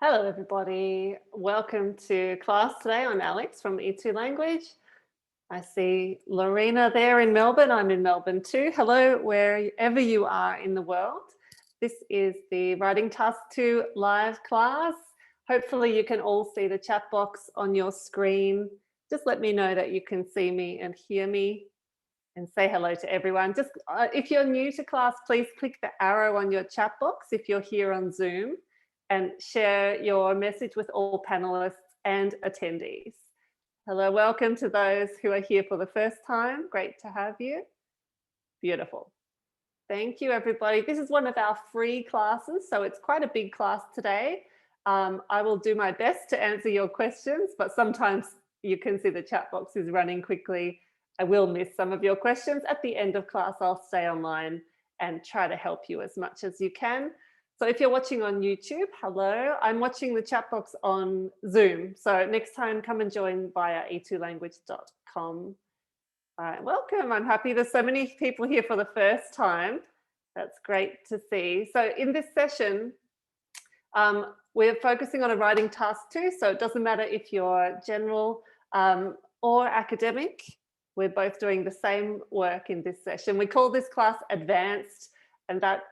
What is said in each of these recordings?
Hello, everybody. Welcome to class today. I'm Alex from E2 Language. I see Lorena there in Melbourne. I'm in Melbourne too. Hello, wherever you are in the world. This is the Writing Task 2 live class. Hopefully you can all see the chat box on your screen. Just let me know that you can see me and hear me and say hello to everyone. Just if you're new to class, please click the arrow on your chat box if you're here on Zoom and share your message with all panelists and attendees. Hello, welcome to those who are here for the first time. Great to have you. Beautiful. Thank you, everybody. This is one of our free classes, so it's quite a big class today. I will do my best to answer your questions, but sometimes you can see the chat box is running quickly. I will miss some of your questions. At the end of class, I'll stay online and try to help you as much as you can. So if you're watching on YouTube, hello. I'm watching the chat box on Zoom. So next time, come and join via e2language.com. All right, welcome. I'm happy there's so many people here for the first time. That's great to see. So in this session, we're focusing on a writing task 2. So it doesn't matter if you're general or academic. We're both doing the same work in this session. We call this class advanced, and that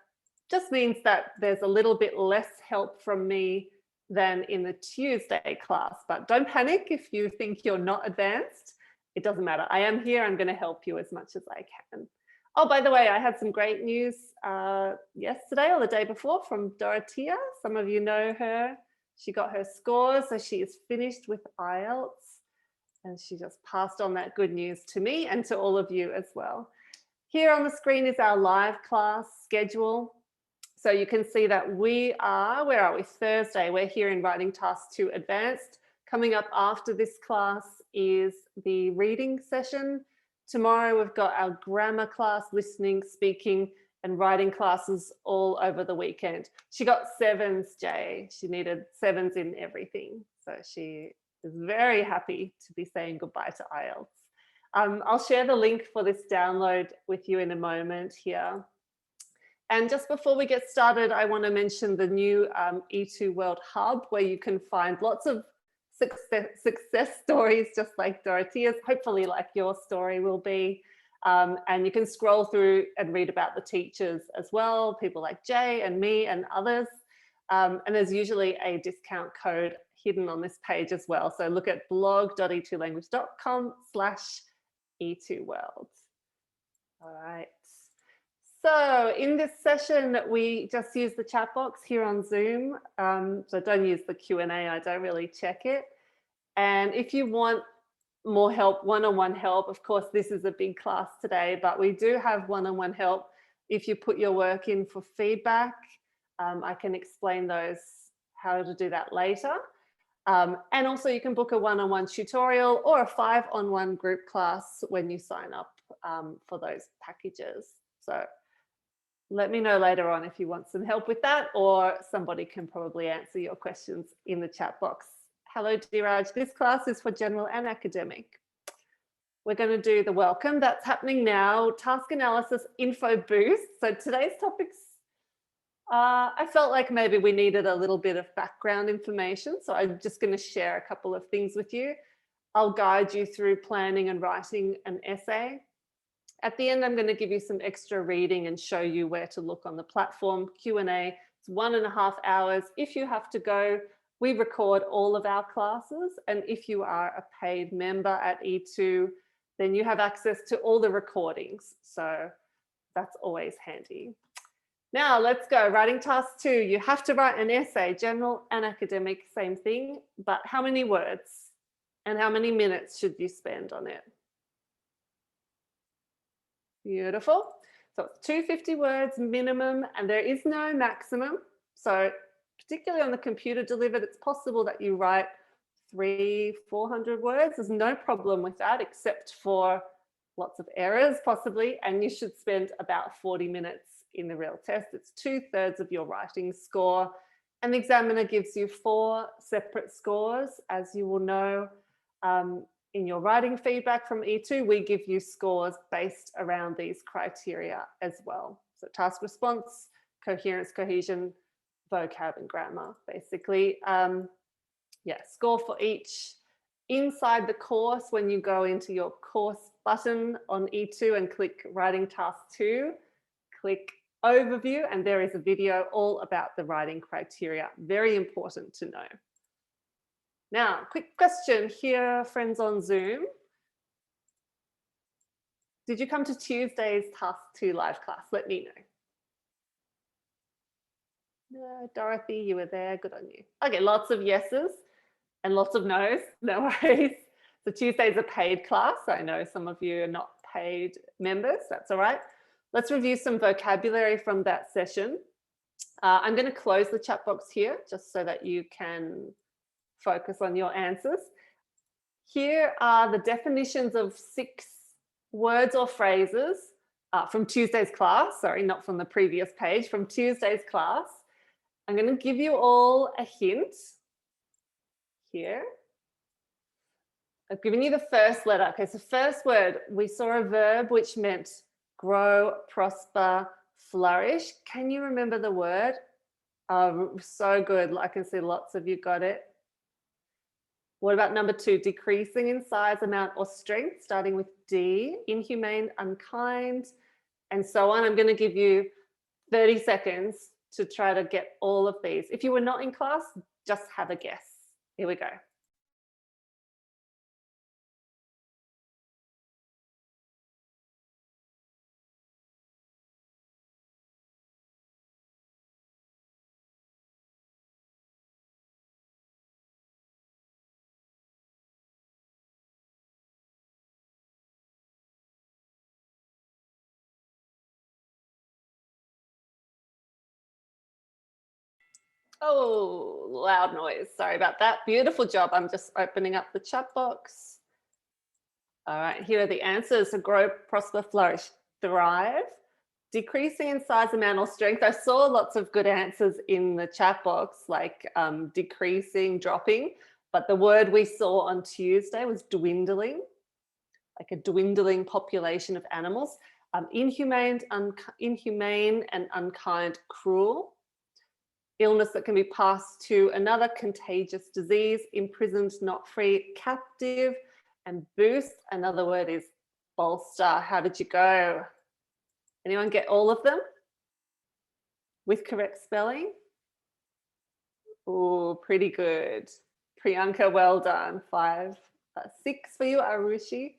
just means that there's a little bit less help from me than in the Tuesday class. But don't panic if you think you're not advanced. It doesn't matter. I am here. I'm going to help you as much as I can. Oh, by the way, I had some great news yesterday or the day before from Dorothea. Some of you know her. She got her scores, so she is finished with IELTS. And she just passed on that good news to me and to all of you as well. Here on the screen is our live class schedule. So you can see that we are, where are we? Thursday. We're here in Writing Task 2 Advanced. Coming up after this class is the reading session. Tomorrow we've got our grammar class, listening, speaking, and writing classes all over the weekend. She got 7s, Jay. She needed 7s in everything. So she is very happy to be saying goodbye to IELTS. I'll share the link for this download with you in a moment here. And just before we get started, I want to mention the new E2 World Hub, where you can find lots of success stories, just like Dorothea's, hopefully like your story will be. And you can scroll through and read about the teachers as well, people like Jay and me and others. And there's usually a discount code hidden on this page as well. So look at blog.e2language.com/E2world. All right. So in this session, we just use the chat box here on Zoom. So don't use the Q&A, I don't really check it. And if you want more help, one-on-one help, of course, this is a big class today, but we do have one-on-one help. If you put your work in for feedback, I can explain how to do that later. And also you can book a one-on-one tutorial or a 5-on-1 group class when you sign up for those packages. So let me know later on if you want some help with that, or somebody can probably answer your questions in the chat box. Hello, Diraj. This class is for general and academic. We're going to do the welcome. That's happening now. Task analysis info boost. So today's topics, I felt like maybe we needed a little bit of background information. So I'm just going to share a couple of things with you. I'll guide you through planning and writing an essay. At the end, I'm going to give you some extra reading and show you where to look on the platform. Q&A, it's 1.5 hours. If you have to go, we record all of our classes. And if you are a paid member at E2, then you have access to all the recordings. So that's always handy. Now let's go. Writing task 2. You have to write an essay, general and academic, same thing. But how many words and how many minutes should you spend on it? Beautiful. So it's 250 words minimum, and there is no maximum. So particularly on the computer delivered, it's possible that you write 300-400 words. There's no problem with that, except for lots of errors possibly, and you should spend about 40 minutes in the real test. It's 2/3 of your writing score, and the examiner gives you 4 separate scores. As you will know, in your writing feedback from E2, we give you scores based around these criteria as well. So task response, coherence, cohesion, vocab and grammar, basically. Yeah, score for each. Inside the course, when you go into your course button on E2 and click writing task 2, click overview, and there is a video all about the writing criteria. Very important to know. Now, quick question here, friends on Zoom. Did you come to Tuesday's task 2 live class? Let me know. No, Dorothy, you were there. Good on you. Okay, lots of yeses and lots of no's. No worries. So Tuesday's a paid class. I know some of you are not paid members. That's all right. Let's review some vocabulary from that session. I'm going to close the chat box here just so that you can focus on your answers. Here are the definitions of 6 words or phrases from Tuesday's class. Sorry, not from the previous page, from Tuesday's class. I'm going to give you all a hint here. I've given you the first letter. Okay, so first word, we saw a verb which meant grow, prosper, flourish. Can you remember the word? So good. I can see lots of you got it. What about number 2? Decreasing in size, amount, or strength, starting with D. Inhumane, unkind, and so on. I'm going to give you 30 seconds to try to get all of these. If you were not in class, just have a guess. Here we go. Oh, loud noise. Sorry about that. Beautiful job. I'm just opening up the chat box. All right, here are the answers. So grow, prosper, flourish, thrive. Decreasing in size, amount, or strength. I saw lots of good answers in the chat box, like decreasing, dropping. But the word we saw on Tuesday was dwindling, like a dwindling population of animals. Inhumane and unkind, cruel. Illness that can be passed to another, contagious disease. Imprisoned, not free, captive. And boost, another word is bolster. How did you go? Anyone get all of them with correct spelling? Oh, pretty good. Priyanka, well done. 5, 6 for you, Arushi.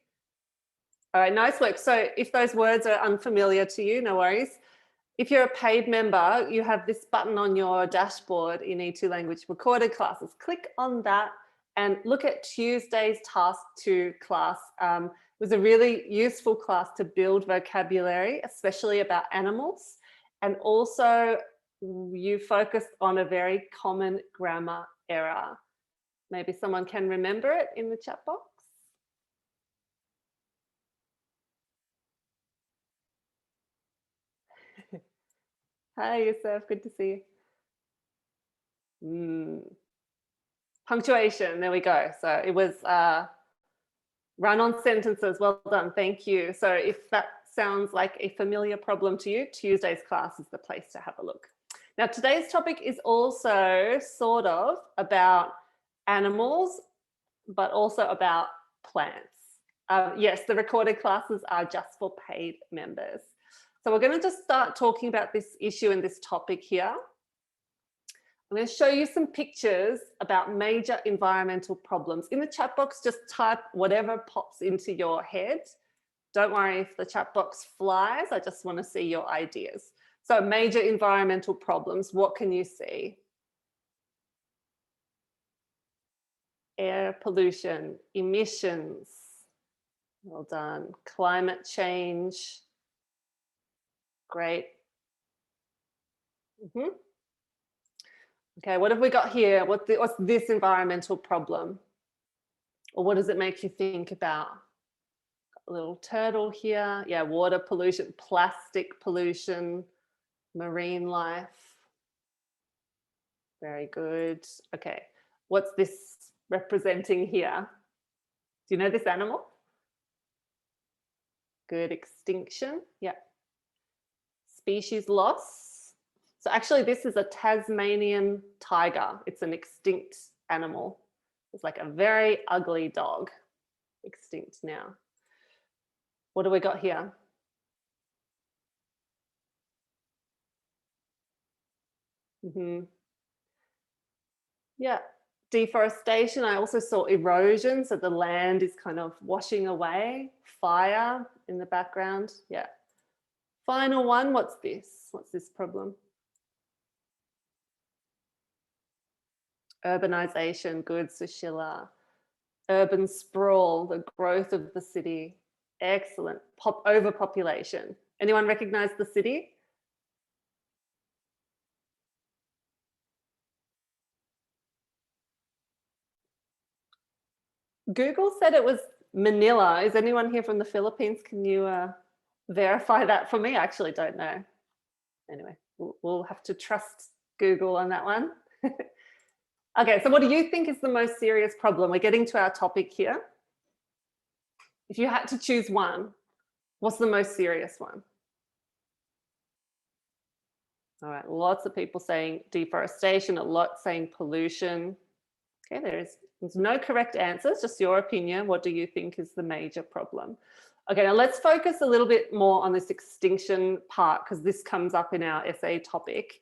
All right, nice work. So if those words are unfamiliar to you, no worries. If you're a paid member, you have this button on your dashboard in E2 Language Recorded Classes. Click on that and look at Tuesday's Task 2 class. It was a really useful class to build vocabulary, especially about animals. And also you focused on a very common grammar error. Maybe someone can remember it in the chat box. Hi, Yusuf, good to see you. Punctuation, there we go. So it was run-on sentences. Well done, thank you. So if that sounds like a familiar problem to you, Tuesday's class is the place to have a look. Now, today's topic is also sort of about animals, but also about plants. Yes, the recorded classes are just for paid members. So we're going to just start talking about this issue and this topic here. I'm going to show you some pictures about major environmental problems. In the chat box, just type whatever pops into your head. Don't worry if the chat box flies. I just want to see your ideas. So major environmental problems, what can you see? Air pollution, emissions. Well done. Climate change. Great. Okay, what have we got here? What's this environmental problem? Or what does it make you think about? Got a little turtle here. Yeah, water pollution, plastic pollution, marine life. Very good. Okay, what's this representing here? Do you know this animal? Good, extinction. Yeah. Species loss. So actually this is a Tasmanian tiger. It's an extinct animal. It's like a very ugly dog, extinct now. What do we got here? Yeah, deforestation. I also saw erosion, so the land is kind of washing away. Fire in the background. Yeah. Final one, what's this? What's this problem? Urbanization, good, Sushila. Urban sprawl, the growth of the city. Excellent. Overpopulation. Anyone recognize the city? Google said it was Manila. Is anyone here from the Philippines? Can you verify that for me? I actually don't know. Anyway, we'll have to trust Google on that one. Okay, so what do you think is the most serious problem? We're getting to our topic here. If you had to choose one, what's the most serious one? All right, lots of people saying deforestation, a lot saying pollution. Okay, there's no correct answers, just your opinion. What do you think is the major problem? Okay, now let's focus a little bit more on this extinction part because this comes up in our essay topic.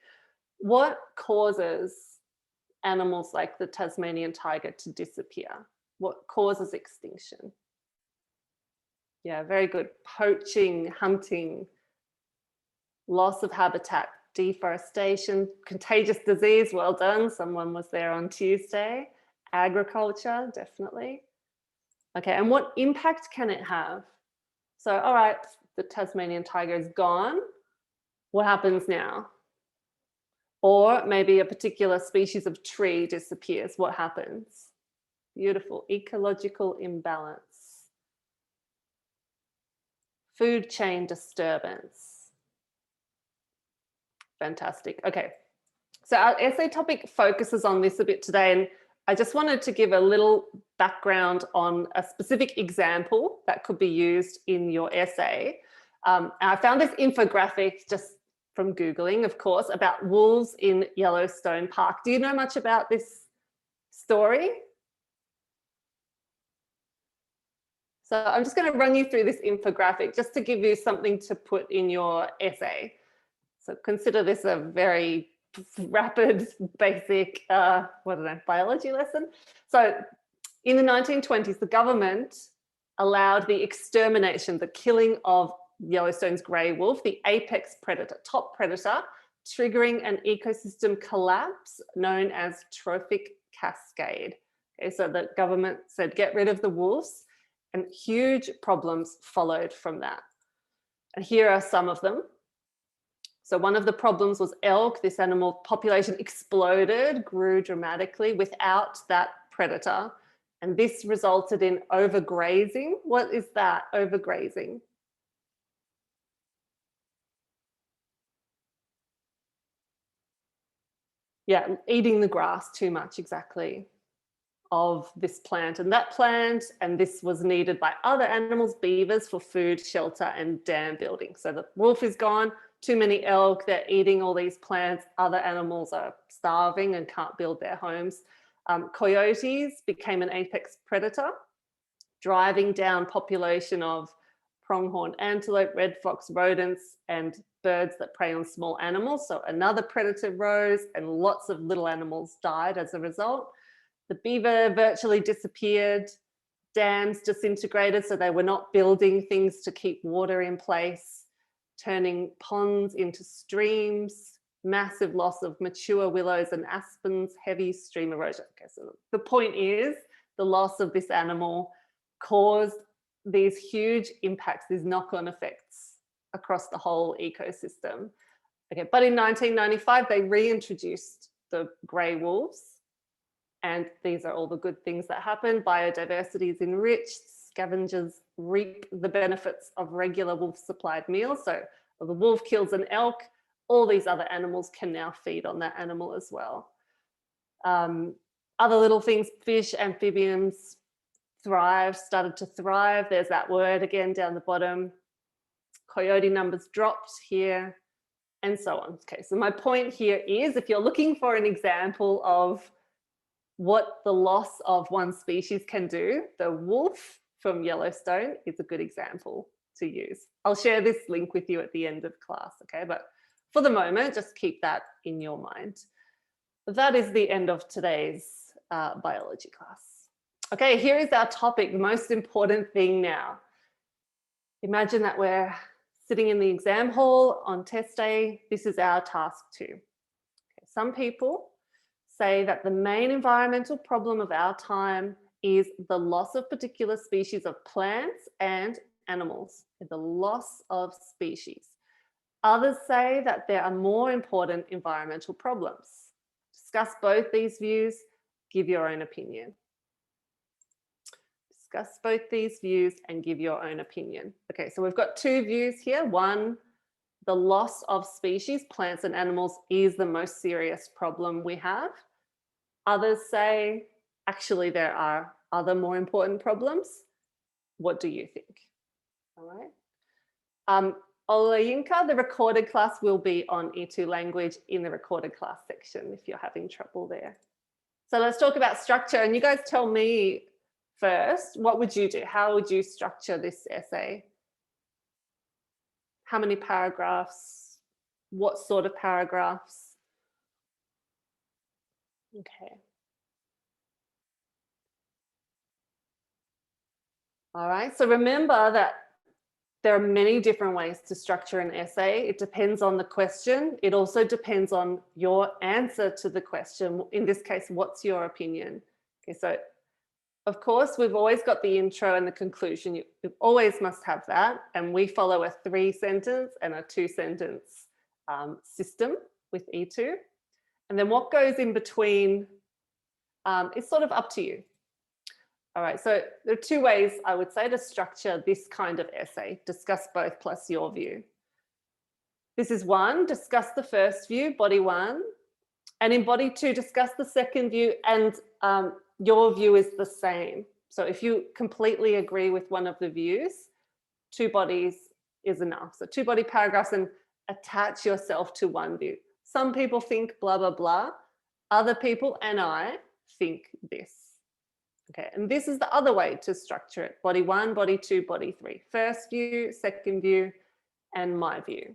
What causes animals like the Tasmanian tiger to disappear? What causes extinction? Yeah, very good. Poaching, hunting, loss of habitat, deforestation, contagious disease, well done. Someone was there on Tuesday. Agriculture, definitely. Okay, and what impact can it have? So, all right, the Tasmanian tiger is gone. What happens now? Or maybe a particular species of tree disappears. What happens? Beautiful. Ecological imbalance. Food chain disturbance. Fantastic. Okay. So our essay topic focuses on this a bit today, and I just wanted to give a little background on a specific example that could be used in your essay. I found this infographic just from Googling, of course, about wolves in Yellowstone Park. Do you know much about this story? So I'm just going to run you through this infographic just to give you something to put in your essay. So consider this a very rapid, basic, biology lesson. So in the 1920s, the government allowed the extermination, the killing of Yellowstone's grey wolf, the apex predator, top predator, triggering an ecosystem collapse known as trophic cascade. Okay, so the government said, get rid of the wolves, and huge problems followed from that. And here are some of them. So one of the problems was elk. This animal population exploded, grew dramatically without that predator. And this resulted in overgrazing. What is that, overgrazing? Yeah, eating the grass too much, exactly, of this plant and that plant. And this was needed by other animals, beavers, for food, shelter, and dam building. So the wolf is gone, too many elk, they're eating all these plants, other animals are starving and can't build their homes. Coyotes became an apex predator, driving down population of pronghorn antelope, red fox rodents, and birds that prey on small animals. So another predator rose and lots of little animals died as a result. The beaver virtually disappeared, dams disintegrated, so they were not building things to keep water in place, turning ponds into streams, massive loss of mature willows and aspens, heavy stream erosion. Okay, so the point is the loss of this animal caused these huge impacts, these knock-on effects across the whole ecosystem. Okay, but in 1995, they reintroduced the grey wolves. And these are all the good things that happen. Biodiversity is enriched. Scavengers reap the benefits of regular wolf-supplied meals. So if the wolf kills an elk, all these other animals can now feed on that animal as well. Other little things, fish, amphibians started to thrive. There's that word again down the bottom. Coyote numbers dropped here. and so on. Okay, so my point here is if you're looking for an example of what the loss of one species can do, the wolf from Yellowstone is a good example to use. I'll share this link with you at the end of class, okay? But for the moment, just keep that in your mind. That is the end of today's biology class. Okay, here is our topic, the most important thing now. Imagine that we're sitting in the exam hall on test day. This is our task 2. Okay, some people say that the main environmental problem of our time is the loss of particular species of plants and animals, the loss of species. Others say that there are more important environmental problems. Discuss both these views, give your own opinion. Discuss both these views and give your own opinion. Okay, so we've got 2 views here. One, the loss of species, plants and animals, is the most serious problem we have. Others say, actually, there are other more important problems. What do you think? All right. Olayinka, the recorded class will be on E2 language in the recorded class section if you're having trouble there. So let's talk about structure. And you guys tell me first, what would you do? How would you structure this essay? How many paragraphs? What sort of paragraphs? Okay. All right, so remember that there are many different ways to structure an essay. It depends on the question. It also depends on your answer to the question. In this case, what's your opinion? Okay, so of course, we've always got the intro and the conclusion. You always must have that. And we follow a 3-sentence and a 2-sentence system with E2. And then what goes in between is sort of up to you. All right, so there are 2 ways I would say to structure this kind of essay. Discuss both plus your view. This is 1, discuss the first view, body 1. And in body 2, discuss the second view and your view is the same. So if you completely agree with one of the views, 2 bodies is enough. So 2 body paragraphs and attach yourself to one view. Some people think blah, blah, blah. Other people and I think this. Okay, and this is the other way to structure it. Body 1, body 2, body 3. First view, second view, and my view.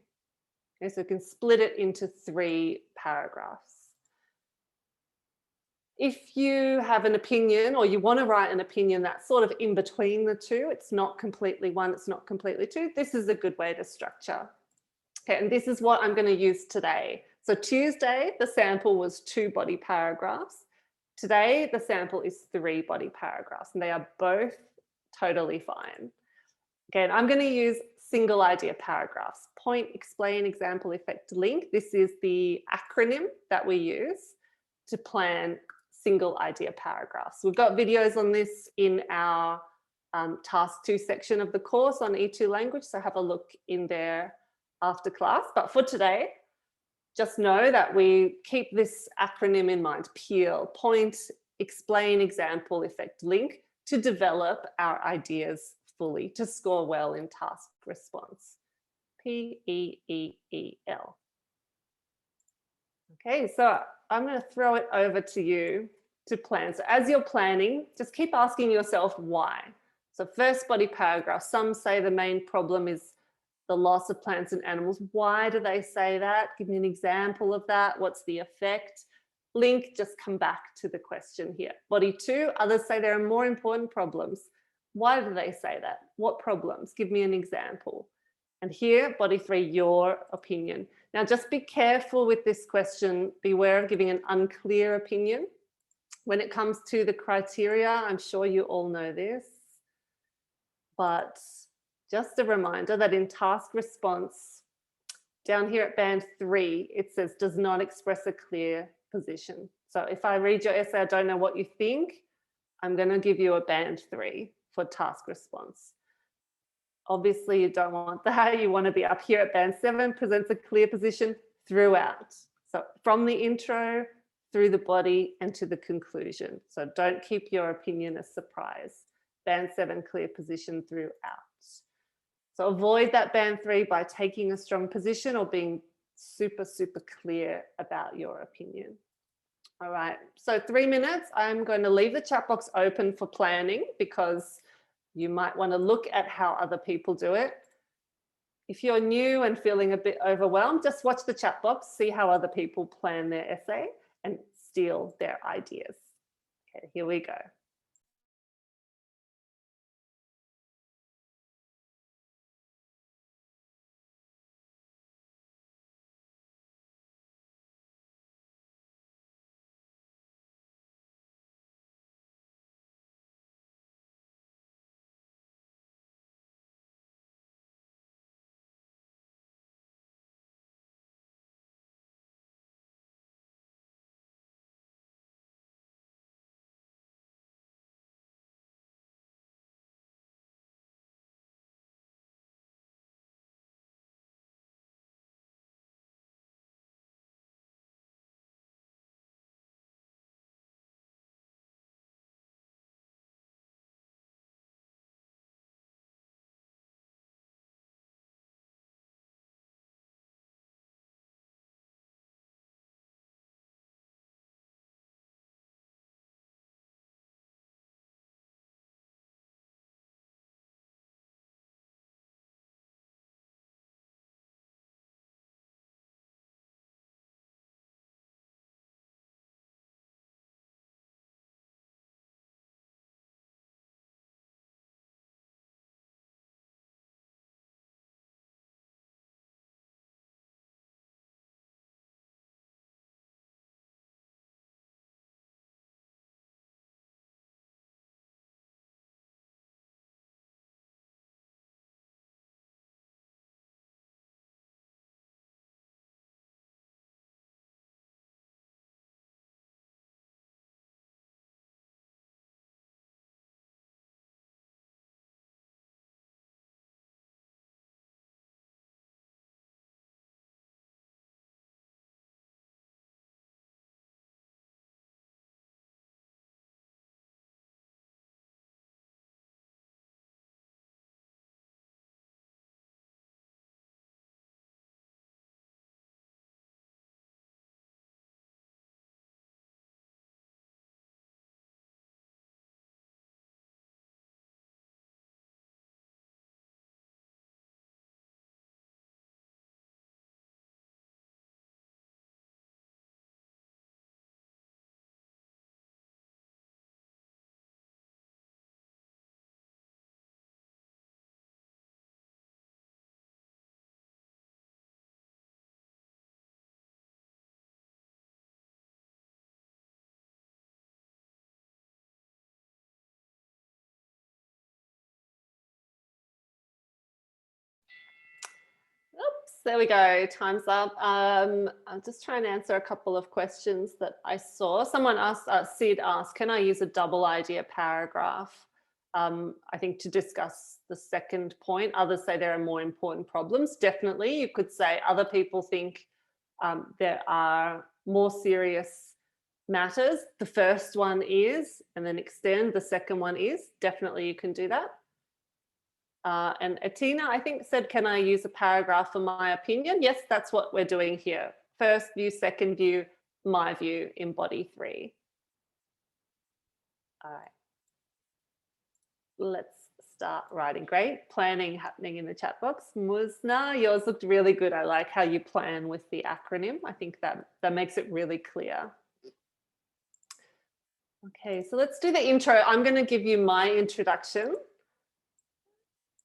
Okay, so you can split it into 3 paragraphs. If you have an opinion or you want to write an opinion that's sort of in between the 2, it's not completely 1, it's not completely 2, this is a good way to structure. Okay, and this is what I'm going to use today. So Tuesday, the sample was 2 body paragraphs. Today, the sample is 3 body paragraphs, and they are both totally fine. Again, I'm going to use single idea paragraphs. Point, explain, example, effect, link. This is the acronym that we use to plan single idea paragraphs. We've got videos on this in our task 2 section of the course on E2 language, so have a look in there after class. But for today, just know that we keep this acronym in mind, PEAL, point, explain, example, effect, link, to develop our ideas fully, to score well in task response. PEEEL. Okay, so I'm going to throw it over to you to plan. So as you're planning, just keep asking yourself why. So first body paragraph, some say the main problem is the loss of plants and animals. Why do they say that? Give me an example of that. What's the effect? Link, just come back to the question here. Body 2, others say there are more important problems. Why do they say that? What problems? Give me an example. And here, body 3, your opinion. Now, just be careful with this question. Beware of giving an unclear opinion. When it comes to the criteria, I'm sure you all know this, but just a reminder that in task response, down here at band 3, it says does not express a clear position. So if I read your essay, I don't know what you think, I'm going to give you a band 3 for task response. Obviously, you don't want that. You want to be up here at band 7, presents a clear position throughout. So from the intro through the body and to the conclusion. So don't keep your opinion a surprise. Band 7, clear position throughout. So avoid that band 3 by taking a strong position or being super, super clear about your opinion. All right, so 3 minutes. I'm going to leave the chat box open for planning because you might want to look at how other people do it. If you're new and feeling a bit overwhelmed, just watch the chat box, see how other people plan their essay and steal their ideas. Okay, here we go. Oops, there we go. Time's up. I'm just trying to answer a couple of questions that I saw. Someone asked, Sid asked, can I use a double idea paragraph? I think to discuss the second point. Others say there are more important problems. Definitely, you could say other people think there are more serious matters. The first one is, and then extend. The second one is. Definitely, you can do that. And Atina, I think, said, can I use a paragraph for my opinion? Yes, that's what we're doing here. First view, second view, my view in body 3. All right. Let's start writing. Great. Planning happening in the chat box. Musna, yours looked really good. I like how you plan with the acronym. I think that makes it really clear. Okay, so let's do the intro. I'm going to give you my introduction.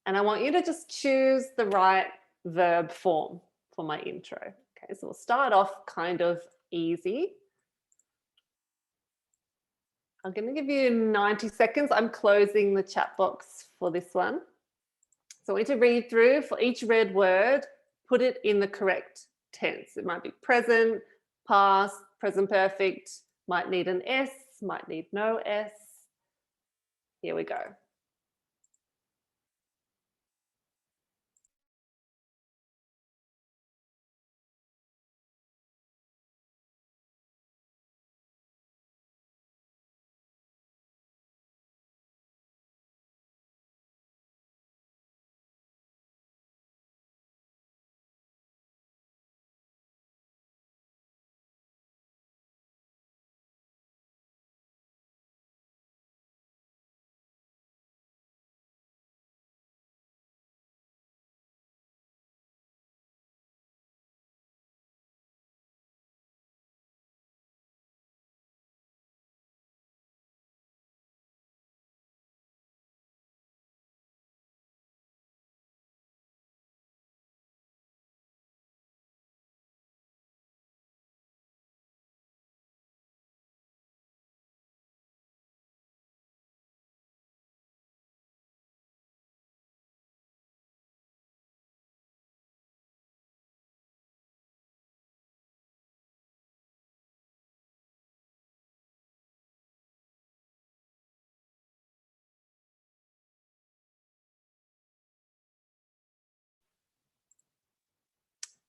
And I want you to just choose the right verb form for my intro. Okay, so we'll start off kind of easy. I'm going to give you 90 seconds. I'm closing the chat box for this one. So I want you to read through for each red word, put it in the correct tense. It might be present, past, present perfect, might need an S, might need no S. Here we go.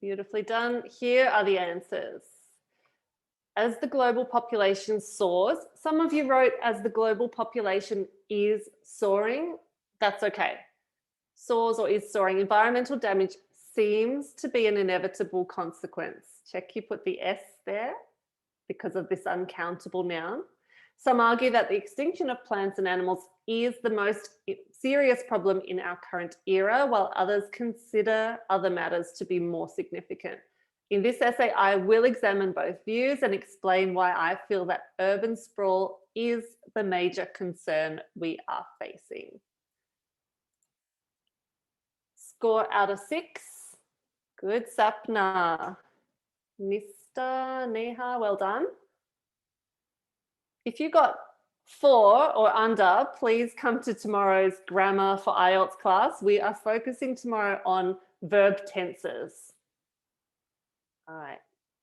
Beautifully done. Here are the answers. As the global population soars, some of you wrote as the global population is soaring. That's okay. Soars or is soaring. Environmental damage seems to be an inevitable consequence. Check you put the S there because of this uncountable noun. Some argue that the extinction of plants and animals is the most serious problem in our current era, while others consider other matters to be more significant. In this essay, I will examine both views and explain why I feel that urban sprawl is the major concern we are facing. Score out of 6. Good, Sapna. Nista, Neha, well done. If you got 4 or under, please come to tomorrow's grammar for IELTS class. We are focusing tomorrow on verb tenses. All right.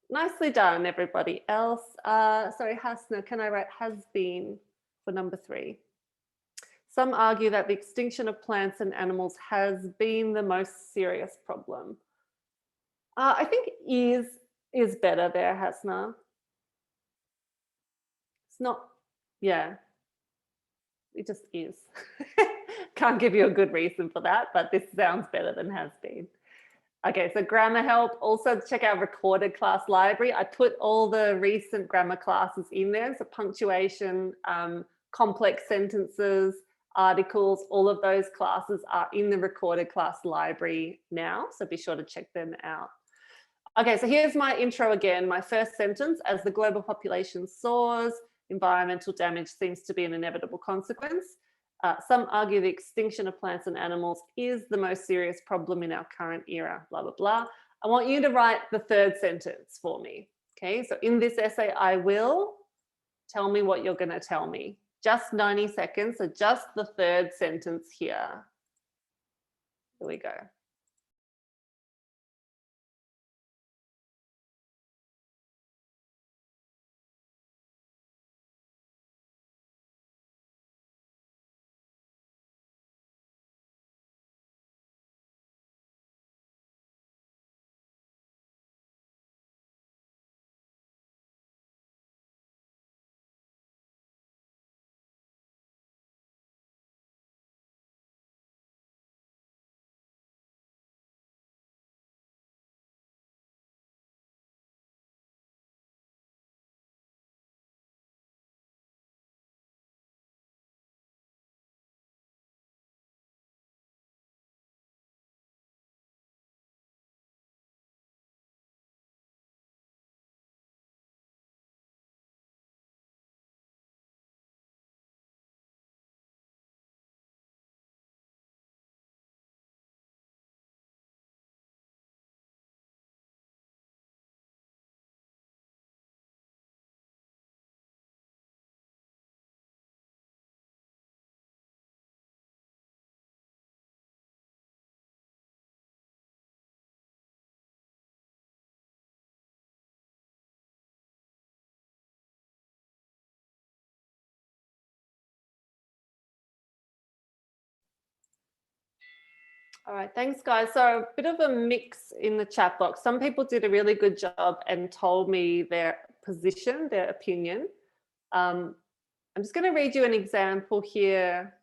Nicely done, everybody else. Sorry, Hasna, can I write has been for number 3? Some argue that the extinction of plants and animals has been the most serious problem. I think is better there, Hasna. It's not, yeah, it just is. Can't give you a good reason for that, but this sounds better than has been. Okay, so grammar help. Also check our recorded class library. I put all the recent grammar classes in there. So punctuation, complex sentences, articles, all of those classes are in the recorded class library now. So be sure to check them out. Okay, so here's my intro again. My first sentence: as the global population soars, environmental damage seems to be an inevitable consequence. Some argue the extinction of plants and animals is the most serious problem in our current era, blah, blah, blah. I want you to write the third sentence for me. Okay, so in this essay, I will tell me what you're going to tell me. Just 90 seconds, so just the third sentence here. Here we go. All right, thanks guys. So a bit of a mix in the chat box. Some people did a really good job and told me their position, their opinion. I'm just going to read you an example here.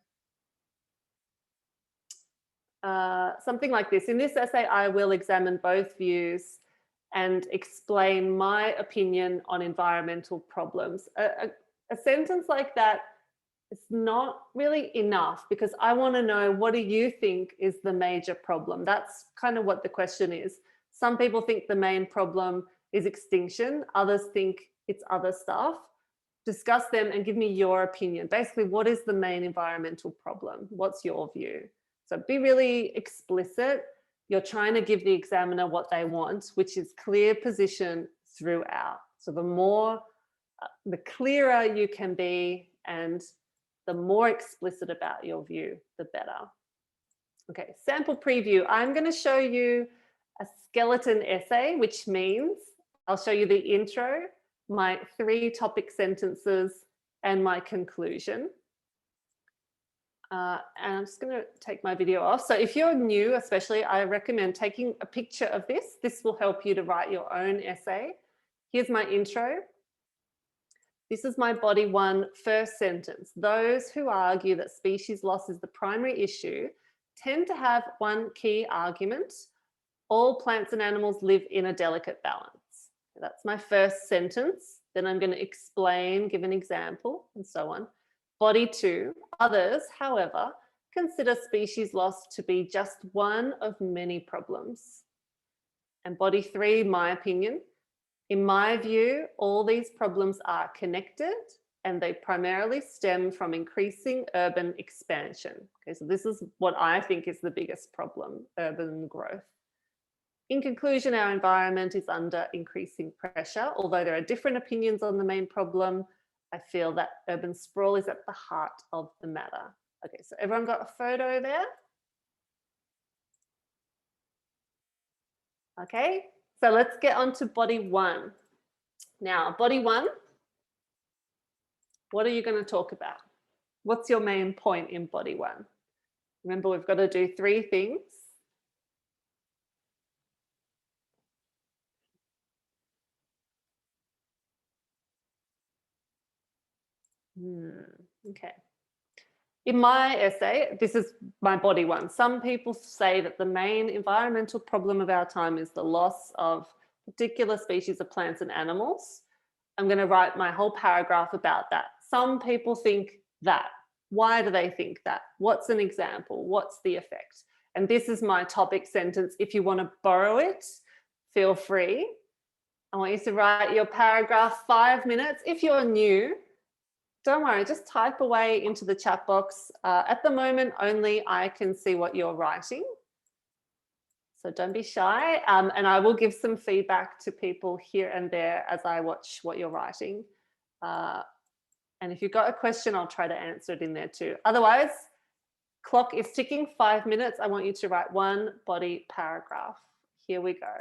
Something like this. In this essay, I will examine both views and explain my opinion on environmental problems. A sentence like that, it's not really enough because I want to know, what do you think is the major problem? That's kind of what the question is. Some people think the main problem is extinction. Others think it's other stuff. Discuss them and give me your opinion. Basically, what is the main environmental problem? What's your view? So be really explicit. You're trying to give the examiner what they want, which is clear position throughout. So the clearer you can be and the more explicit about your view, the better. Okay, sample preview. I'm going to show you a skeleton essay, which means I'll show you the intro, my 3 topic sentences, and my conclusion. And I'm just going to take my video off. So if you're new, especially, I recommend taking a picture of this. This will help you to write your own essay. Here's my intro. This is my body one first sentence. Those who argue that species loss is the primary issue tend to have one key argument. All plants and animals live in a delicate balance. That's my first sentence. Then I'm going to explain, give an example, and so on. Body two, others, however, consider species loss to be just one of many problems. And body three, my opinion. In my view, all these problems are connected and they primarily stem from increasing urban expansion. Okay, so this is what I think is the biggest problem, urban growth. In conclusion, our environment is under increasing pressure. Although there are different opinions on the main problem, I feel that urban sprawl is at the heart of the matter. Okay, so everyone got a photo there? Okay, so let's get on to body one. Now, body one, what are you going to talk about? What's your main point in body one? Remember, we've got to do three things. Okay. In my essay, this is my body one. Some people say that the main environmental problem of our time is the loss of particular species of plants and animals. I'm going to write my whole paragraph about that. Some people think that. Why do they think that? What's an example? What's the effect? And this is my topic sentence. If you want to borrow it, feel free. I want you to write your paragraph 5 minutes. If you're new, don't worry, just type away into the chat box. At the moment, only I can see what you're writing. So don't be shy. And I will give some feedback to people here and there as I watch what you're writing. And if you've got a question, I'll try to answer it in there too. Otherwise, clock is ticking, 5 minutes. I want you to write one body paragraph. Here we go.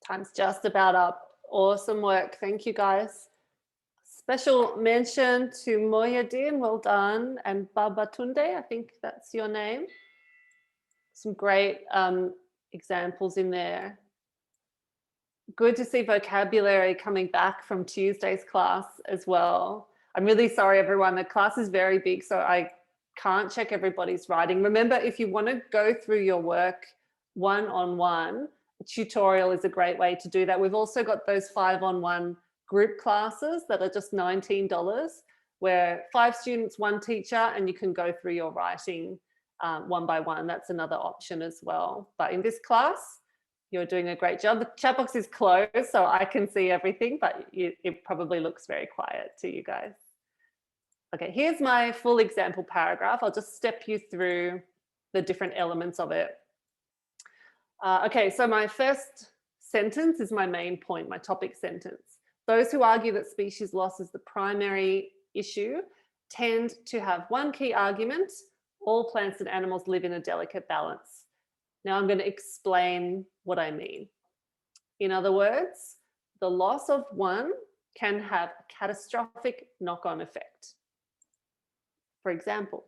Time's just about up. Awesome work. Thank you, guys. Special mention to Moyadin, well done, and Babatunde, I think that's your name. Some great examples in there. Good to see vocabulary coming back from Tuesday's class as well. I'm really sorry, everyone. The class is very big, so I can't check everybody's writing. Remember, if you want to go through your work one-on-one, a tutorial is a great way to do that. We've also got those 5-on-1 group classes that are just $19, where 5 students, 1 teacher, and you can go through your writing one by one. That's another option as well. But in this class, you're doing a great job. The chat box is closed, so I can see everything, but it probably looks very quiet to you guys. Okay, here's my full example paragraph. I'll just step you through the different elements of it. Okay, so my first sentence is my main point, my topic sentence. Those who argue that species loss is the primary issue tend to have one key argument: all plants and animals live in a delicate balance. Now I'm going to explain what I mean. In other words, the loss of one can have a catastrophic knock-on effect. For example,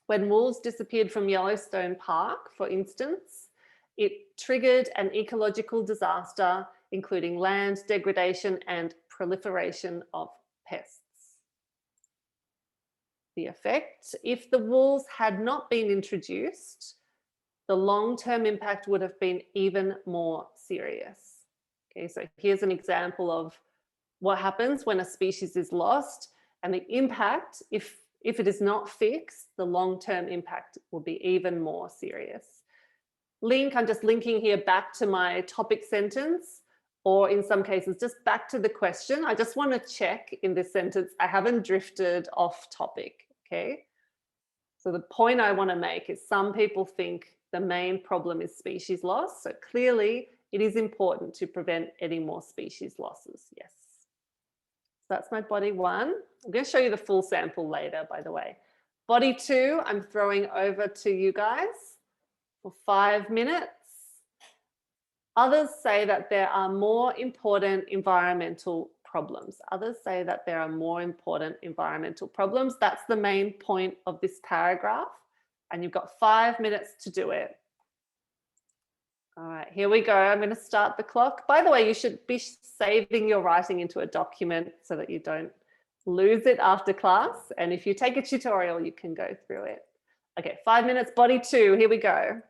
when wolves disappeared from Yellowstone Park, for instance, it triggered an ecological disaster, including land degradation and proliferation of pests. The effect: if the wolves had not been introduced, the long-term impact would have been even more serious. Okay, so here's an example of what happens when a species is lost, and the impact, if it is not fixed, the long-term impact will be even more serious. I'm just linking here back to my topic sentence, or in some cases, just back to the question. I just want to check in this sentence, I haven't drifted off topic, okay? So the point I want to make is some people think the main problem is species loss. So clearly it is important to prevent any more species losses. Yes. So that's my body 1. I'm going to show you the full sample later, by the way. Body 2, I'm throwing over to you guys for 5 minutes. Others say that there are more important environmental problems. Others say that there are more important environmental problems. That's the main point of this paragraph. And you've got 5 minutes to do it. All right, here we go. I'm going to start the clock. By the way, you should be saving your writing into a document so that you don't lose it after class. And if you take a tutorial, you can go through it. Okay, 5 minutes, body 2. Here we go.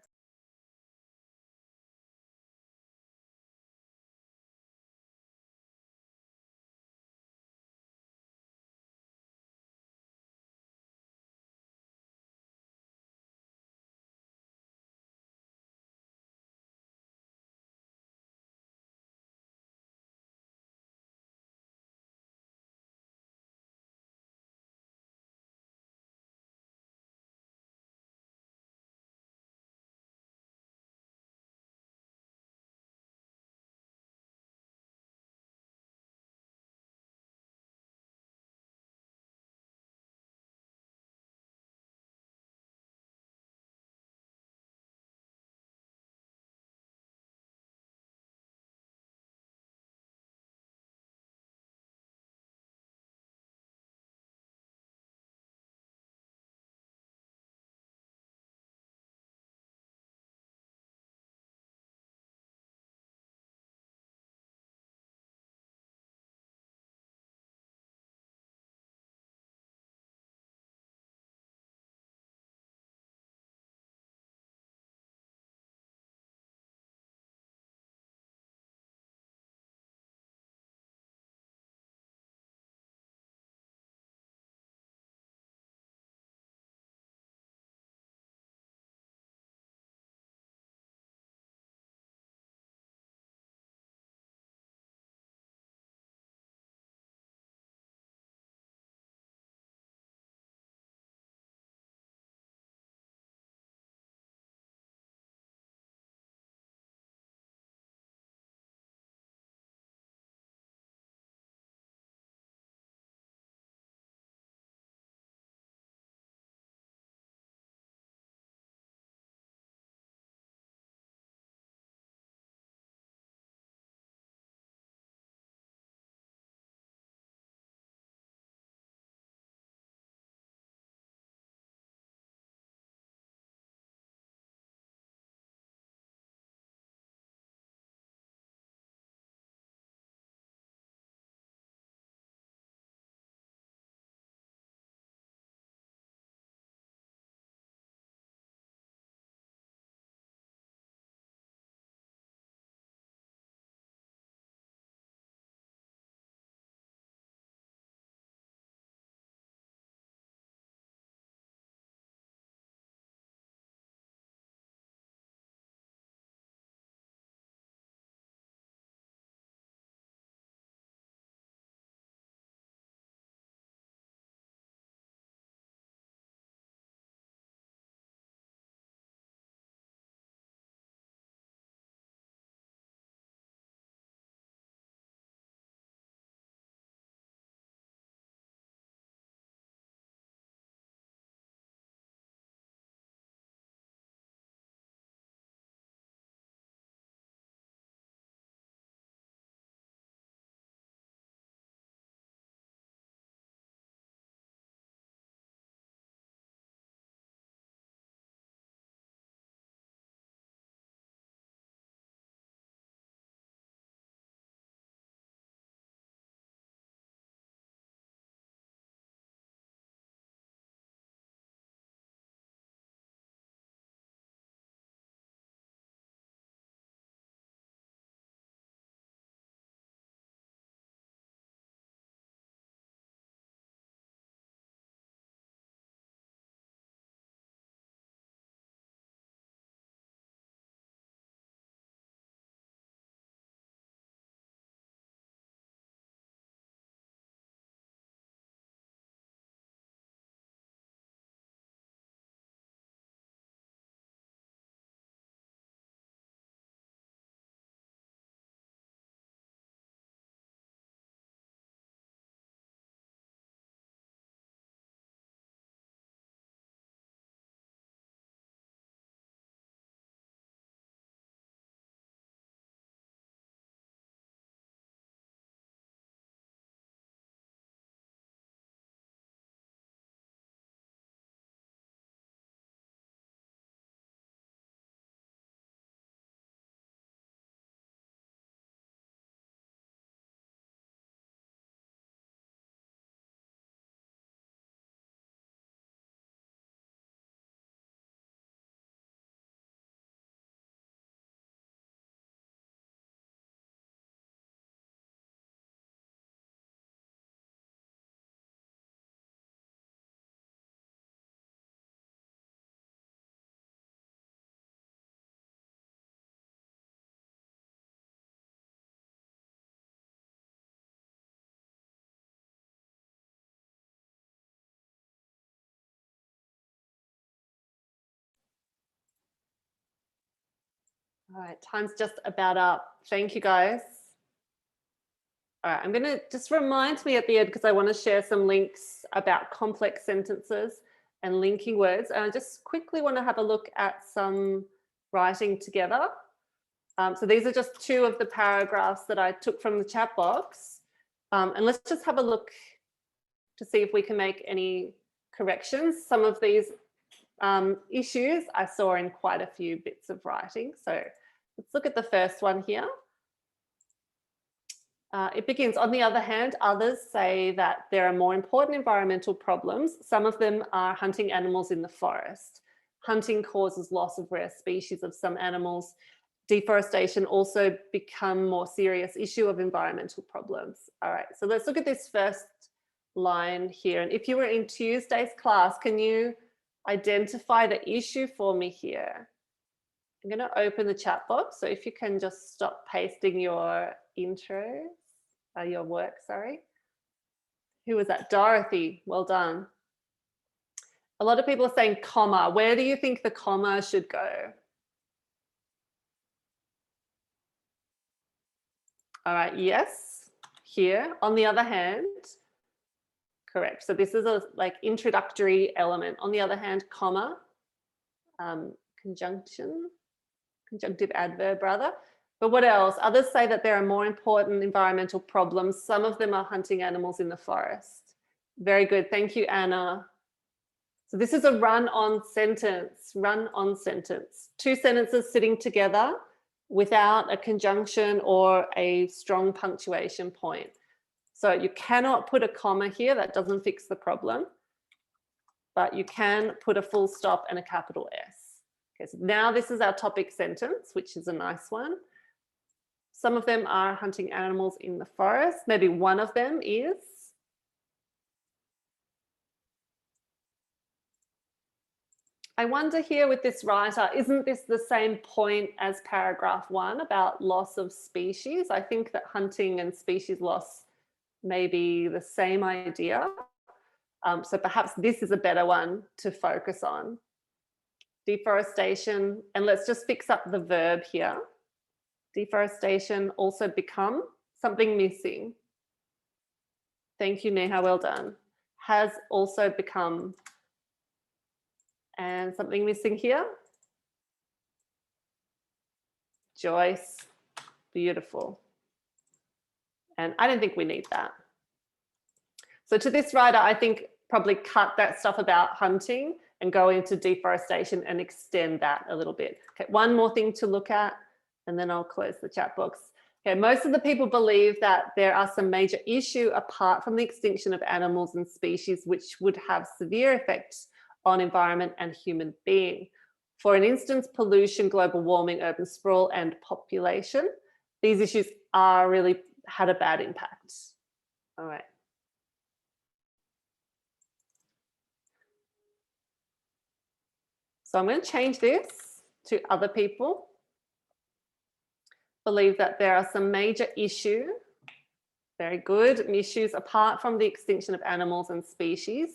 All right, time's just about up. Thank you, guys. All right, I'm going to just remind me at the end because I want to share some links about complex sentences and linking words. And I just quickly want to have a look at some writing together. So these are just two of the paragraphs that I took from the chat box. And let's just have a look to see if we can make any corrections. Some of these issues I saw in quite a few bits of writing. So let's look at the first one here. It begins, on the other hand, others say that there are more important environmental problems. Some of them are hunting animals in the forest. Hunting causes loss of rare species of some animals. Deforestation also become more serious issue of environmental problems. All right, so let's look at this first line here. And if you were in Tuesday's class, can you identify the issue for me here? I'm going to open the chat box. So if you can just stop pasting your intros, your work, sorry. Who was that? Dorothy, well done. A lot of people are saying comma. Where do you think the comma should go? All right, yes, here. On the other hand, correct. So this is a like introductory element. On the other hand, comma, conjunction, conjunctive adverb rather. But what else? Others say that there are more important environmental problems. Some of them are hunting animals in the forest. Very good. Thank you, Anna. So this is a run-on sentence, run-on sentence. Two sentences sitting together without a conjunction or a strong punctuation point. So you cannot put a comma here. That doesn't fix the problem. But you can put a full stop and a capital S. Okay, so now this is our topic sentence, which is a nice one. Some of them are hunting animals in the forest. Maybe one of them is. I wonder here with this writer, isn't this the same point as paragraph 1 about loss of species? I think that hunting and species loss may be the same idea. So perhaps this is a better one to focus on. Deforestation, and let's just fix up the verb here. Deforestation also become something missing. Thank you, Neha, well done. Has also become, and something missing here. Joyce, beautiful. And I don't think we need that. So to this writer, I think probably cut that stuff about hunting and go into deforestation and extend that a little bit. Okay, one more thing to look at, and then I'll close the chat box. Okay, most of the people believe that there are some major issue apart from the extinction of animals and species which would have severe effects on environment and human being. For an instance, pollution, global warming, urban sprawl, and population. These issues are really had a bad impact. All right. So I'm going to change this to other people. Believe that there are some major issue, very good, issues apart from the extinction of animals and species.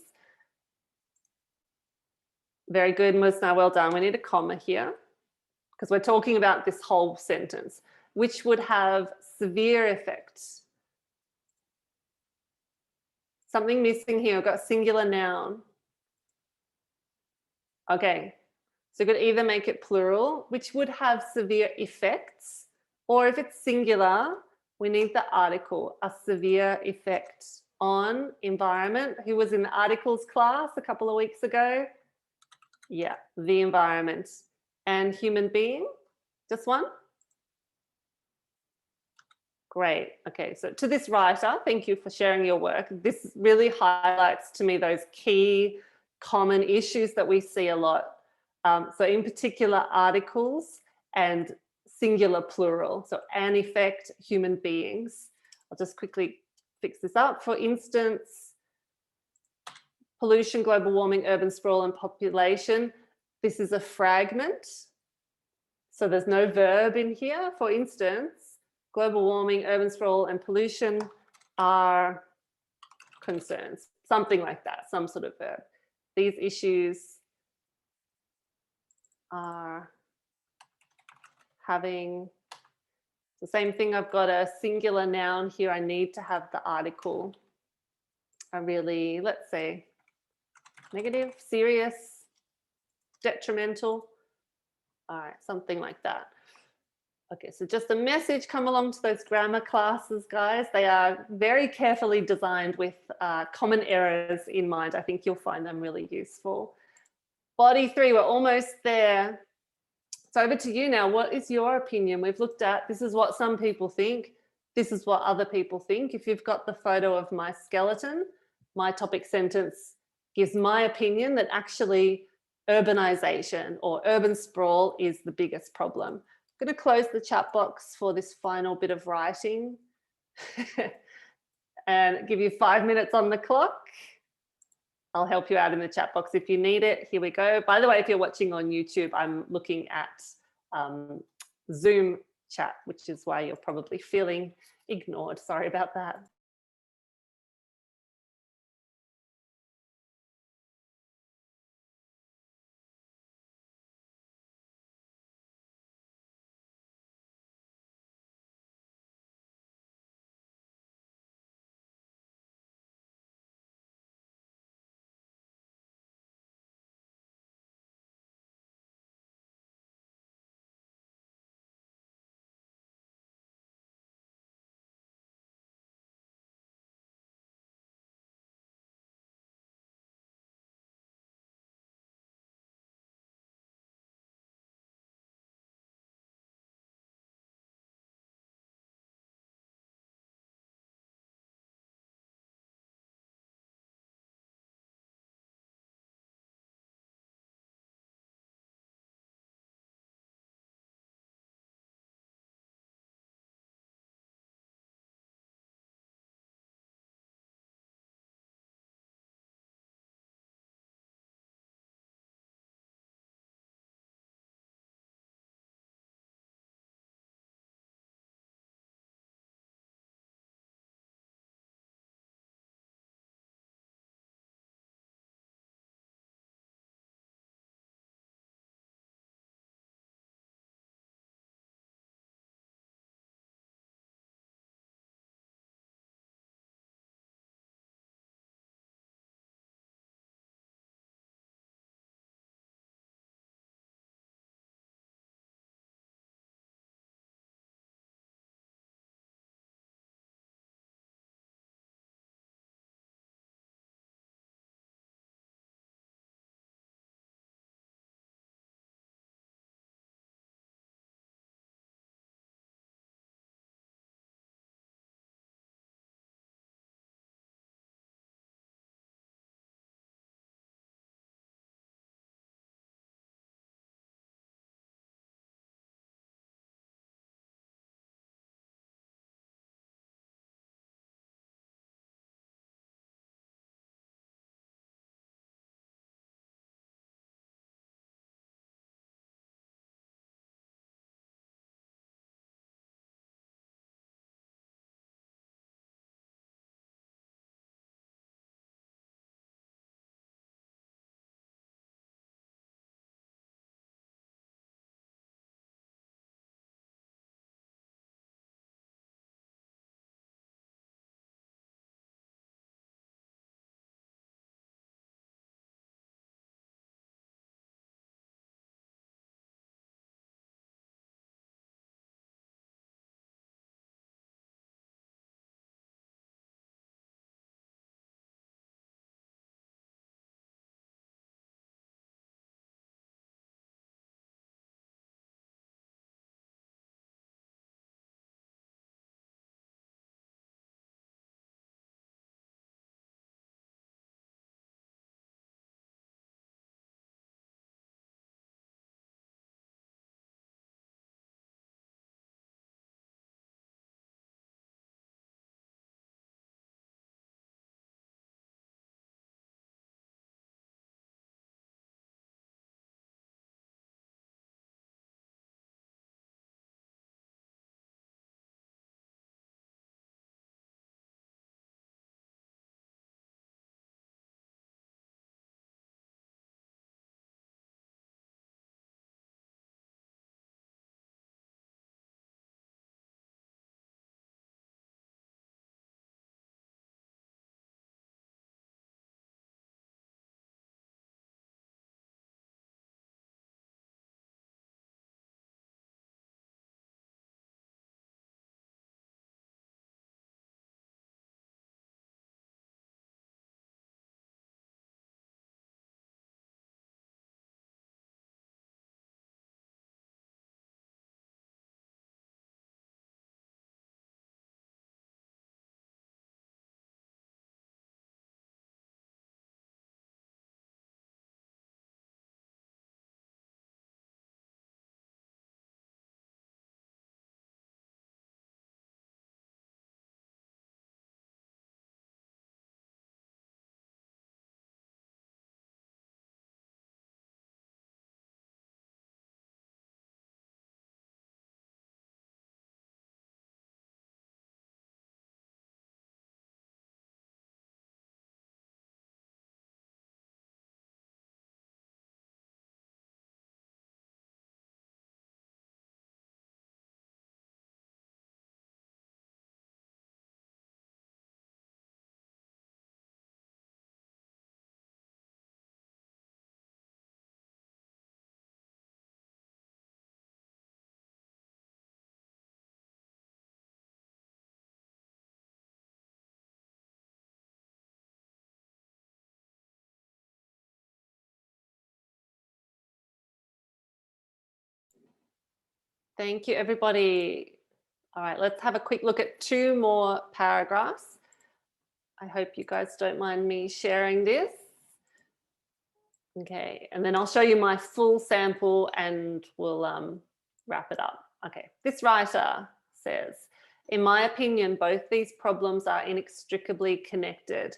Very good, Musna, well done. We need a comma here because we're talking about this whole sentence, which would have severe effects. Something missing here, we've got singular noun. Okay, so you could either make it plural, which would have severe effects, or if it's singular, we need the article, a severe effect on environment. Who was in the articles class a couple of weeks ago? Yeah, the environment. And human being, just one? Great. Okay, so to this writer, thank you for sharing your work. This really highlights to me those key common issues that we see a lot. So in particular, articles and singular plural. So an effect, human beings. I'll just quickly fix this up. For instance, pollution, global warming, urban sprawl, and population. This is a fragment. So there's no verb in here. For instance, global warming, urban sprawl, and pollution are concerns. Something like that, some sort of verb. These issues having the same thing. I've got a singular noun here. I need to have the article. A really, let's say, negative, serious, detrimental. All right, something like that. Okay, so just a message, come along to those grammar classes, guys. They are very carefully designed with common errors in mind. I think you'll find them really useful. Body 3, we're almost there. So over to you now. What is your opinion? We've looked at, this is what some people think. This is what other people think. If you've got the photo of my skeleton, my topic sentence gives my opinion that actually urbanization or urban sprawl is the biggest problem. I'm going to close the chat box for this final bit of writing and give you 5 minutes on the clock. I'll help you out in the chat box if you need it. Here we go. By the way, if you're watching on YouTube, I'm looking at Zoom chat, which is why you're probably feeling ignored. Sorry about that. Thank you, everybody. All right, let's have a quick look at 2 more paragraphs. I hope you guys don't mind me sharing this. Okay, and then I'll show you my full sample and we'll wrap it up. Okay, this writer says, in my opinion, both these problems are inextricably connected.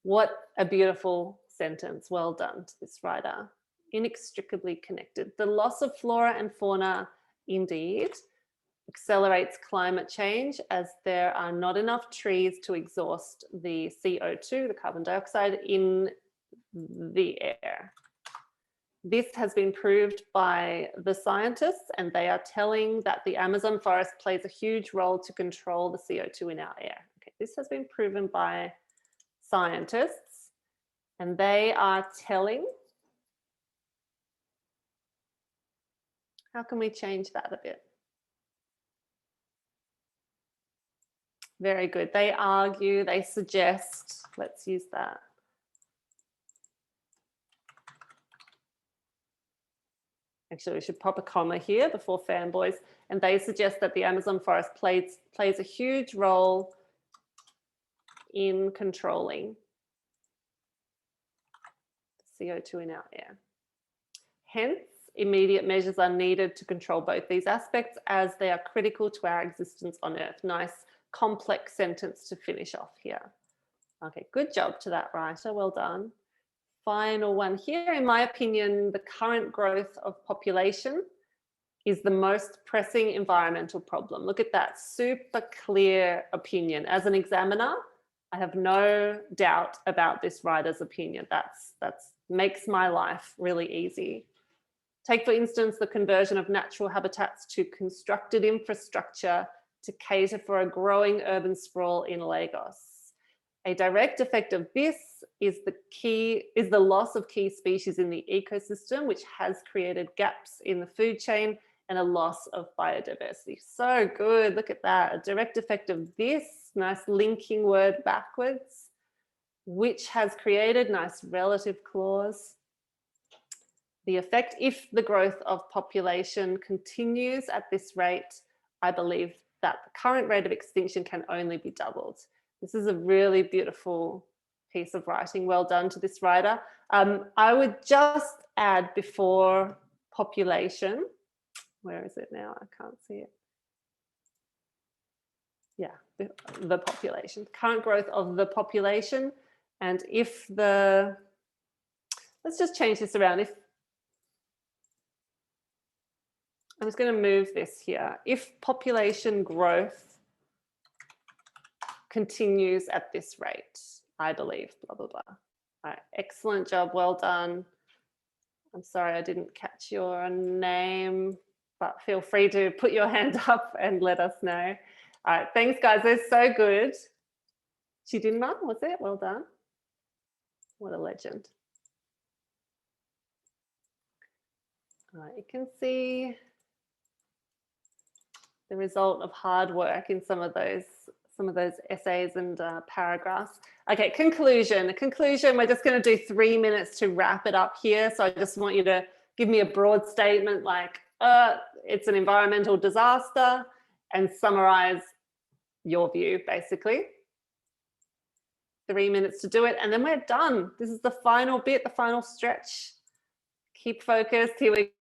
What a beautiful sentence. Well done to this writer. Inextricably connected. The loss of flora and fauna, indeed, accelerates climate change as there are not enough trees to exhaust the CO2, the carbon dioxide, in the air. This has been proved by the scientists, and they are telling that the Amazon forest plays a huge role to control the CO2 in our air. Okay, this has been proven by scientists, and they are telling. How can we change that a bit? Very good. They argue, they suggest, let's use that. Actually, we should pop a comma here before fanboys. And they suggest that the Amazon forest plays a huge role in controlling CO2 in our air. Hence, immediate measures are needed to control both these aspects as they are critical to our existence on Earth. Nice, complex sentence to finish off here. Okay, good job to that writer. Well done. Final one here. In my opinion, the current growth of population is the most pressing environmental problem. Look at that, super clear opinion. As an examiner, I have no doubt about this writer's opinion. That's makes my life really easy. Take, for instance, the conversion of natural habitats to constructed infrastructure to cater for a growing urban sprawl in Lagos. A direct effect of this is the loss of key species in the ecosystem, which has created gaps in the food chain and a loss of biodiversity. So good, look at that. A direct effect of this, nice linking word backwards, which has created, nice relative clause. The effect, if the growth of population continues at this rate, I believe that the current rate of extinction can only be doubled. This is a really beautiful piece of writing. Well done to this writer. I would just add before population, where is it now? I can't see it. Yeah, the population, current growth of the population. And if the, let's just change this around. If I'm just going to move this here. If population growth continues at this rate, I believe, blah, blah, blah. All right, excellent job, well done. I'm sorry I didn't catch your name, but feel free to put your hand up and let us know. All right, thanks guys, they're so good. Chidinma, was it? Well done. What a legend. All right, you can see the result of hard work in some of those essays and paragraphs. Okay, conclusion. We're just going to do 3 minutes to wrap it up here. So I just want you to give me a broad statement like, it's an environmental disaster, and summarize your view, basically. 3 minutes to do it, and then we're done. This is the final bit, the final stretch. Keep focused. Here we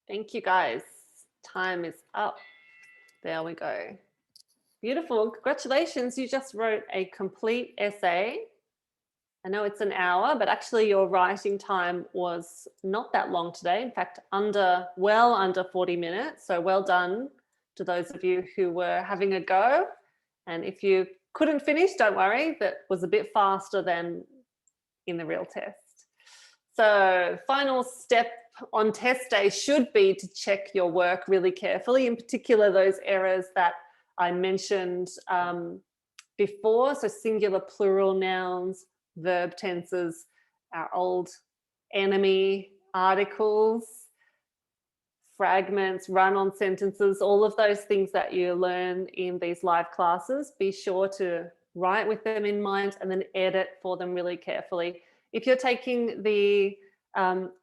Thank you, guys. Time is up. There we go. Beautiful. Congratulations. You just wrote a complete essay. I know it's an hour, but actually your writing time was not that long today. In fact, well under 40 minutes. So well done to those of you who were having a go. And if you couldn't finish, don't worry, that was a bit faster than in the real test. So final step on test day should be to check your work really carefully, in particular those errors that I mentioned before. So singular plural nouns, verb tenses, our old enemy articles, fragments, run-on sentences, all of those things that you learn in these live classes. Be sure to write with them in mind and then edit for them really carefully. If you're taking the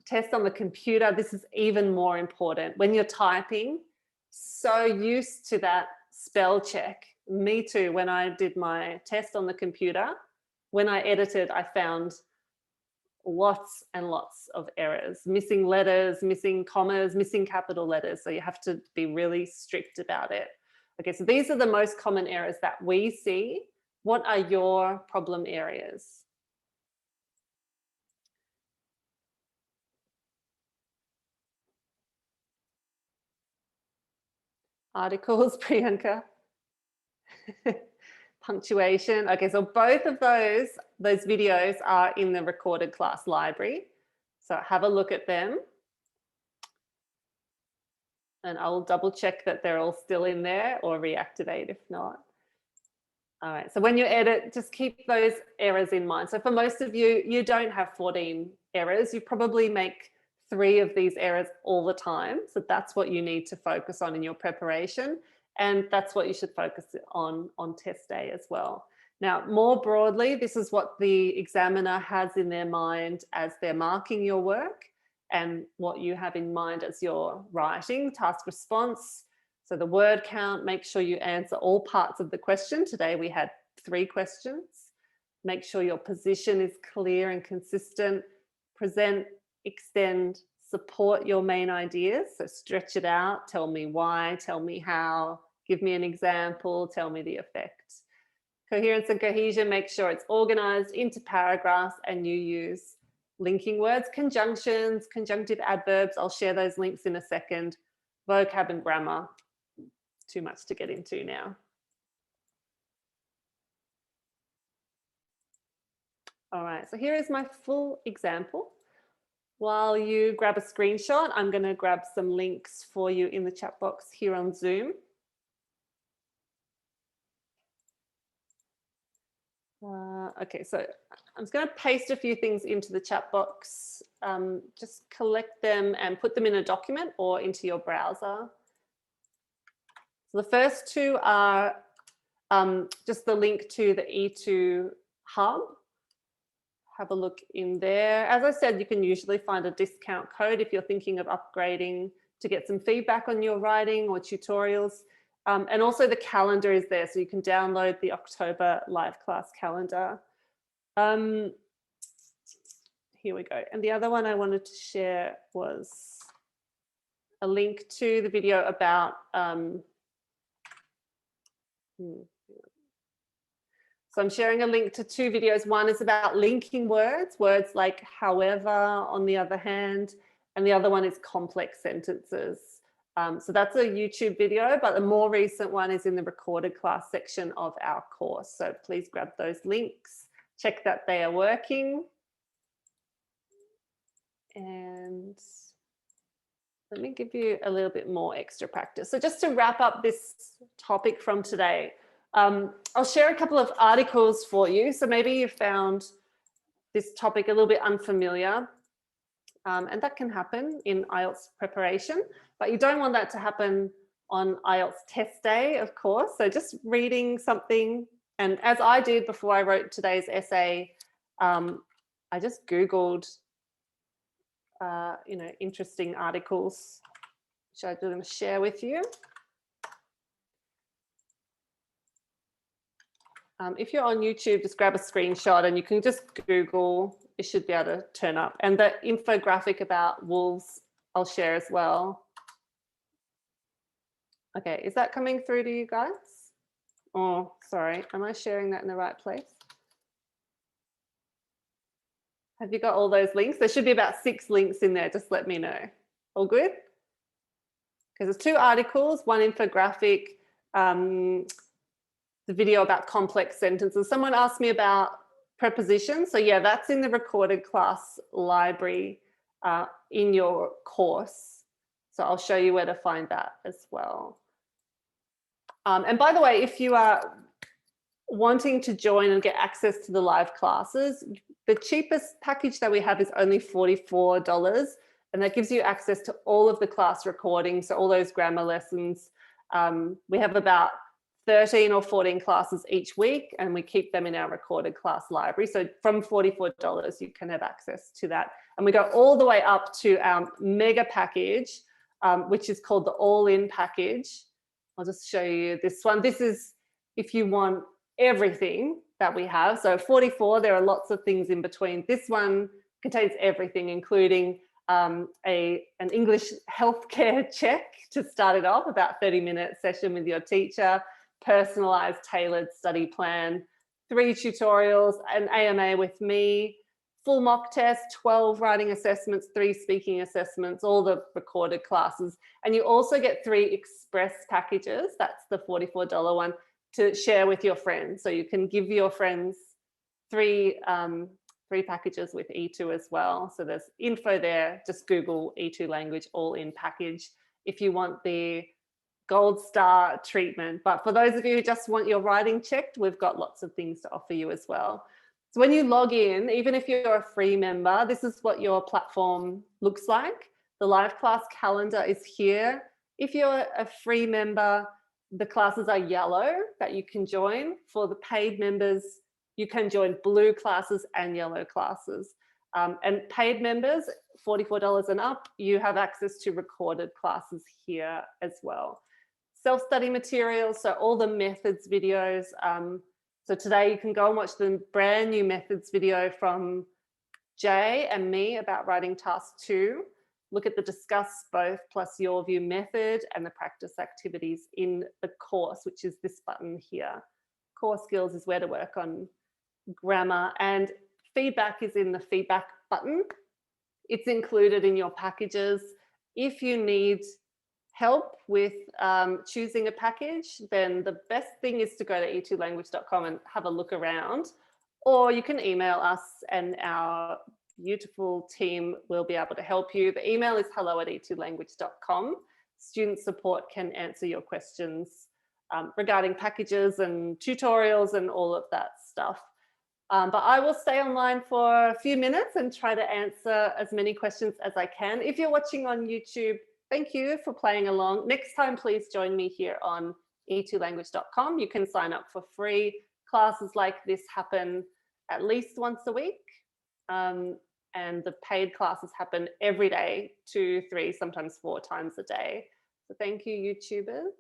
test on the computer, this is even more important. When you're typing, so used to that spell check. Me too, when I did my test on the computer, when I edited, I found lots and lots of errors, missing letters, missing commas, missing capital letters. So you have to be really strict about it. Okay, so these are the most common errors that we see. What are your problem areas? Articles, Priyanka. Punctuation. Okay, so both of those videos are in the recorded class library. So have a look at them. And I'll double check that they're all still in there or reactivate if not. All right, so when you edit, just keep those errors in mind. So for most of you, you don't have 14 errors. You probably make 3 of these errors all the time. So that's what you need to focus on in your preparation. And that's what you should focus on test day as well. Now, more broadly, this is what the examiner has in their mind as they're marking your work and what you have in mind as your writing, task response. So the word count, make sure you answer all parts of the question. Today we had 3 questions. Make sure your position is clear and consistent. Present, extend, support your main ideas. So stretch it out, tell me why, tell me how, give me an example, tell me the effect. Coherence and cohesion, make sure it's organized into paragraphs and you use linking words, conjunctions, conjunctive adverbs. I'll share those links in a second. Vocab and grammar, too much to get into now. All right, so here is my full example. While you grab a screenshot, I'm going to grab some links for you in the chat box here on Zoom. Okay, so I'm just going to paste a few things into the chat box. Just collect them and put them in a document or into your browser. So the first 2 are just the link to the E2 hub. Have a look in there. As I said, you can usually find a discount code if you're thinking of upgrading to get some feedback on your writing or tutorials. And also the calendar is there, so you can download the October live class calendar. Here we go. And the other one I wanted to share was a link to the video about so I'm sharing a link to 2 videos. One is about linking words like however, on the other hand, and the other one is complex sentences. So that's a YouTube video, but the more recent one is in the recorded class section of our course. So please grab those links, check that they are working. And let me give you a little bit more extra practice. So just to wrap up this topic from today, I'll share a couple of articles for you. So maybe you found this topic a little bit unfamiliar, and that can happen in IELTS preparation, but you don't want that to happen on IELTS test day, of course. So just reading something, and as I did before I wrote today's essay, I just Googled interesting articles, which I'm going to share with you. If you're on YouTube, just grab a screenshot and you can just Google, it should be able to turn up. And the infographic about wolves, I'll share as well. Okay, is that coming through to you guys? Oh, sorry, am I sharing that in the right place? Have you got all those links? There should be about 6 links in there, just let me know. All good? Because there's 2 articles, one infographic, the video about complex sentences. Someone asked me about prepositions. So yeah, that's in the recorded class library in your course. So I'll show you where to find that as well. And by the way, if you are wanting to join and get access to the live classes, the cheapest package that we have is only $44. And that gives you access to all of the class recordings, so all those grammar lessons. We have about 13 or 14 classes each week, and we keep them in our recorded class library. So from $44, you can have access to that. And we go all the way up to our mega package, which is called the all-in package. I'll just show you this one. This is if you want everything that we have. So 44, there are lots of things in between. This one contains everything, including an English healthcare check to start it off, about 30-minute session with your teacher, personalized tailored study plan, 3 tutorials, an AMA with me, full mock test, 12 writing assessments, 3 speaking assessments, all the recorded classes. And you also get 3 express packages. That's the $44 one to share with your friends. So you can give your friends 3 packages with E2 as well. So there's info there. Just Google E2 language all-in package if you want the gold star treatment. But for those of you who just want your writing checked, we've got lots of things to offer you as well. So when you log in, even if you're a free member, this is what your platform looks like. The live class calendar is here. If you're a free member, the classes are yellow that you can join. For the paid members, you can join blue classes and yellow classes. And paid members, $44 and up, you have access to recorded classes here as well. Self-study materials, so all the methods videos. So today you can go and watch the brand new methods video from Jay and me about writing task 2. Look at the discuss both plus your view method and the practice activities in the course, which is this button here. Core skills is where to work on grammar, and feedback is in the feedback button. It's included in your packages. If you need help with choosing a package, then the best thing is to go to e2language.com and have a look around, or you can email us and our beautiful team will be able to help you. The email is hello@e2language.com. Student support can answer your questions regarding packages and tutorials and all of that stuff. But I will stay online for a few minutes and try to answer as many questions as I can. If you're watching on YouTube, thank you for playing along. Next time, please join me here on e2language.com. You can sign up for free. Classes like this happen at least once a week. And the paid classes happen every day, 2, 3, sometimes 4 times a day. So thank you, YouTubers.